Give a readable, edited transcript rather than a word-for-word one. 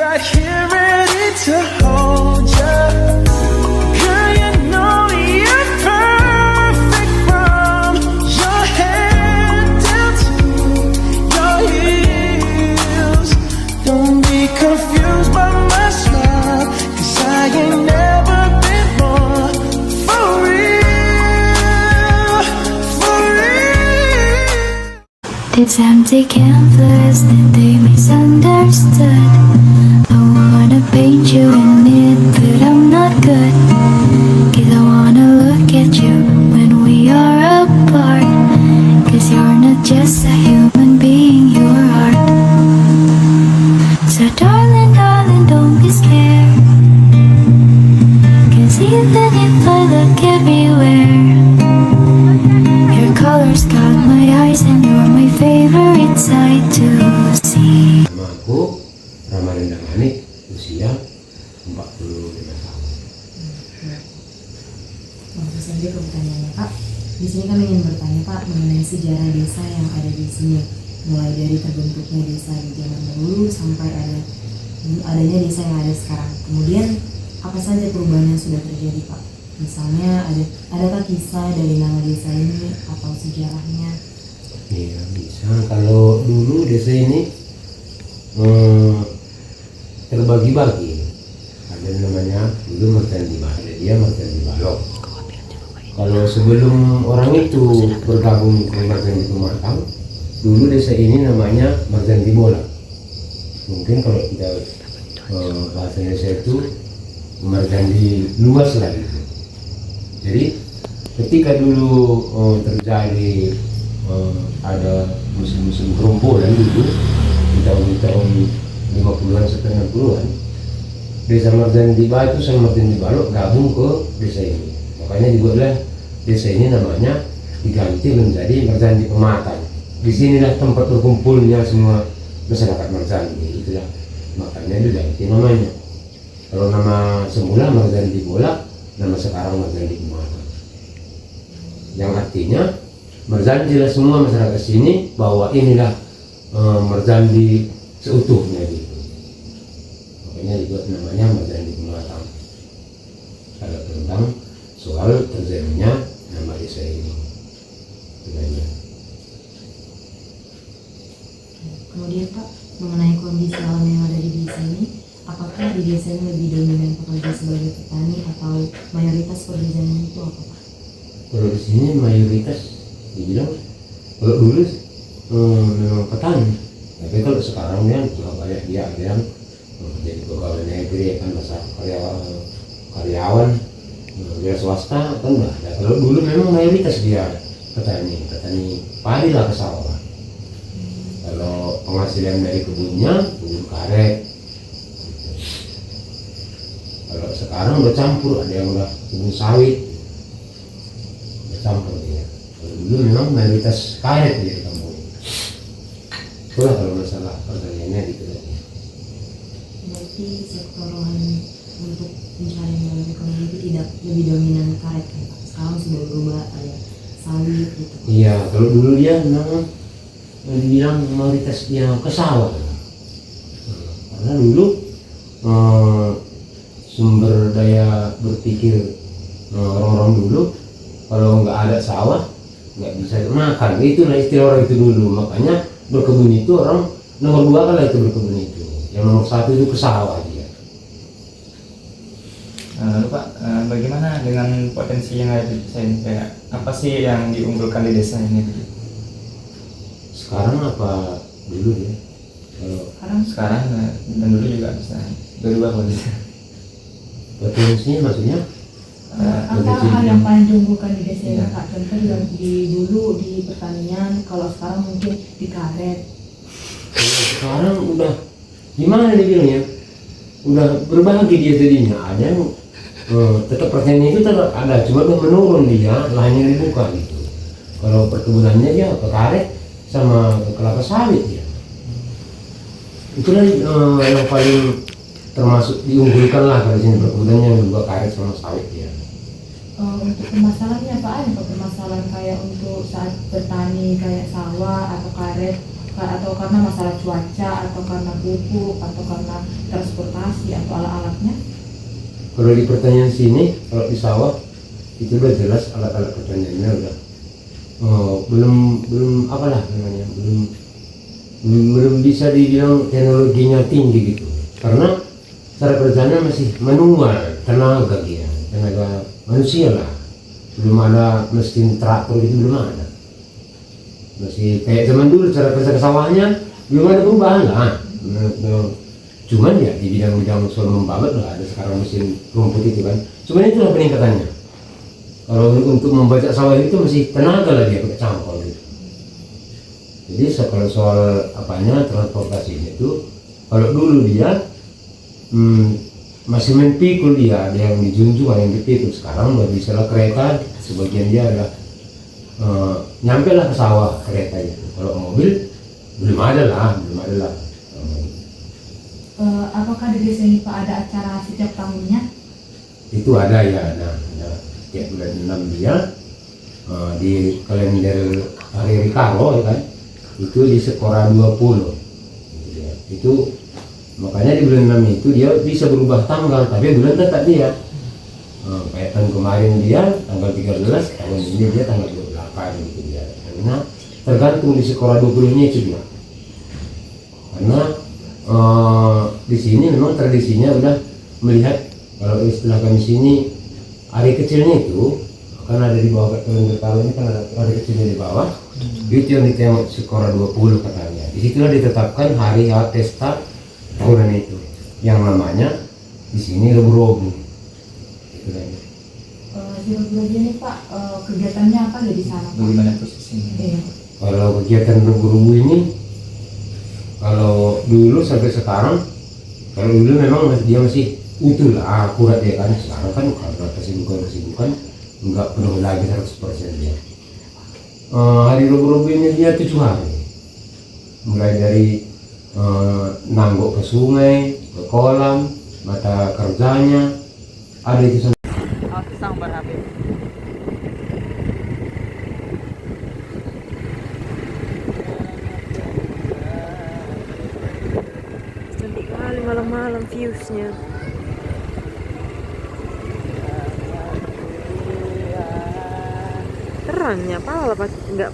right here ready to hold ya. Girl, you know you're perfect from your head down to your heels. Don't be confused by my smile, 'cause I ain't never been more for real, for real. These empty canvas that they misunderstood. I wanna paint you in it, but I'm not good. 'Cause I wanna look at you when we are apart. 'Cause you're not just a human being, you're art. So darling, darling, don't be scared. 'Cause even if I look everywhere, your colors got my eyes and you're my favorite sight to see. Nama aku Ramadan Damanik, usia 45 tahun. Langsung saja ke pertanyaannya, Pak. Di sini kami ingin bertanya, Pak, mengenai sejarah desa yang ada di sini, mulai dari terbentuknya desa di zaman dahulu sampai adanya desa yang ada sekarang. Kemudian apa saja perubahan yang sudah terjadi, Pak? Misalnya adakah kisah dari nama desa ini atau sejarahnya? Iya bisa. Kalau dulu desa ini terbagi-bagi. Ada namanya dulu Martin di Balok, ada dia Martin di Balok. Kalau sebelum orang itu bergabung ke Martin di Pematang, dulu desa ini namanya Martin di Bola. Mungkin kalau kita bahasa Indonesia itu Martin di luas lah gitu. Jadi ketika dulu terjadi ada musim-musim gerombolan dulu di tahun 50-an sampai 60-an, desa Marjan Tiba itu sama Marjan Balok gabung ke desa ini. Makanya dibuatlah desa ini namanya diganti menjadi Marjan di Pematang. Disinilah tempat berkumpulnya semua masyarakat Marjan. Itulah makanya diganti namanya. Kalau nama semula Marjan di Bola, nama sekarang Marjan di Pematang. Yang artinya Merzandi semua masyarakat sini bahwa inilah Merzandi seutuhnya gitu. Makanya dibuat namanya Merzandi Pematang. Kalau tentang soal terjadinya nama desa ini. Bilanya. Kemudian, Pak, mengenai kondisi alam yang ada di desa ini, apakah di desa ini lebih dominan pekerja sebagai petani atau mayoritas pekerjaannya itu apa, Pak? Kalau di sini mayoritas dibilang kalau dulu memang petani, tapi kalau sekarang kan sudah banyak dia yang jadi pegawai negeri kan masa karyawan dia swasta kan nggak ada. Kalau dulu memang mayoritas dia petani padi lah ke sawah. Kalau penghasilan dari kebun karet. Kalau sekarang udah campur, ada yang udah kebun sawit, udah campur dia. Kalau dulu memang mayoritas karet dia di kampung. Itulah kalau masalah pertanyaannya gitu. Berarti sektor lahan untuk pencarian dalam ekonomi itu tidak lebih dominan karet kan, Pak? Sekarang sudah berubah, ada sawit gitu. Iya, kalau dulu dia memang dibilang mayoritas dia ke sawah. Karena dulu sumber daya berpikir orang-orang dulu kalau nggak ada sawah nggak bisa makan. Itulah istilah orang itu dulu. Makanya berkebun itu orang nomor 2 kali itu berkebun itu. Yang nomor 1 itu ke sawah dia. Lalu Pak, bagaimana dengan potensi yang ada di desa ini? Kayak apa sih yang diunggulkan di desa ini? Sekarang apa dulu ya? Kalau Sekarang dan dulu juga bisa berubah kondisi. potensinya maksudnya Apa hal yang paling diunggulkan di desa ini, Pak? Contoh yang di dulu di pertanian, kalau sekarang mungkin di karet. sekarang udah gimana dibilangnya? Udah berbagi dia tadinya. Ada yang tetap pertanian itu tetap ada, cuma udah menurun dia, lahannya dibuka gitu. Kalau perkebunannya dia ke karet sama ke kelapa sawit ya. Itulah yang paling termasuk diunggulkan lah kalau sini perkebunannya yang dua karet sama sawit ya. Untuk permasalahannya apa aja, Pak? Permasalahan kayak untuk saat bertani kayak sawah atau karet, atau karena masalah cuaca, atau karena pupuk, atau karena transportasi atau alat-alatnya? Kalau di pertanian sini, kalau di sawah itu udah jelas alat-alat pertaniannya udah belum apalah namanya, belum bisa dibilang teknologinya tinggi gitu, karena cara kerjanya masih manual, tenaga manusia lah, belum ada mesin traktor itu, belum ada, masih kayak zaman dulu cara kerja sawahnya belum ada perubahan lah. Cuman ya di bidang-bidang soal membabat lah ada sekarang mesin rumput itu kan, cuman itulah peningkatannya. Kalau untuk membajak sawah itu masih tenaga lah, dia pakai cangkol gitu. Jadi kalau soal apanya transportasinya itu, kalau dulu dia masih main pikul, dia ada yang dijunjung, ada yang dipikul. Sekarang udah bisa lah kereta, sebagian dia ada nyampe lah ke sawah keretanya. Kalau mobil belum ada lah. Apakah di desa ini Pak ada acara setiap tahunnya? Itu ada ya, ada tiap bulan 6 dia di kalender hari Rikaro ya kan, itu di Sekora 20 ya. Itu makanya di bulan 6 itu dia bisa berubah tanggal, tapi bulan tetap dia kayak tahun kemarin dia tanggal 13, tahun ini dia tanggal 28 gitu dia, karena tergantung di Sekora 20 nya itu dia. Karena di sini memang tradisinya udah melihat, kalau istilah kami sini hari kecilnya itu kan ada di bawah kalender Rikaro ini, kan ada hari kecilnya di bawah, itu yang ditengok Sekora 20 katanya. Disitulah ditetapkan hari pesta tahunan itu, yang namanya di sini rebu-rebu. Itu kan. Di rebu-rebu ini Pak, kegiatannya apa ya di sana Pak? Bagaimana prosesnya? Iya. Kalau kegiatan rebu-rebu ini, kalau dulu sampai sekarang, kalau dulu memang dia masih utuh lah, akurat ya kan. Sekarang kan karena kesibukan nggak penuh lagi 100% dia. Hari rebu-rebu ini dia 7 hari, mulai dari nanggok ke sungai, ke kolam, mata kerjanya ada itu. Cantik kali malam-malam viewsnya. Terangnya apa lah, nggak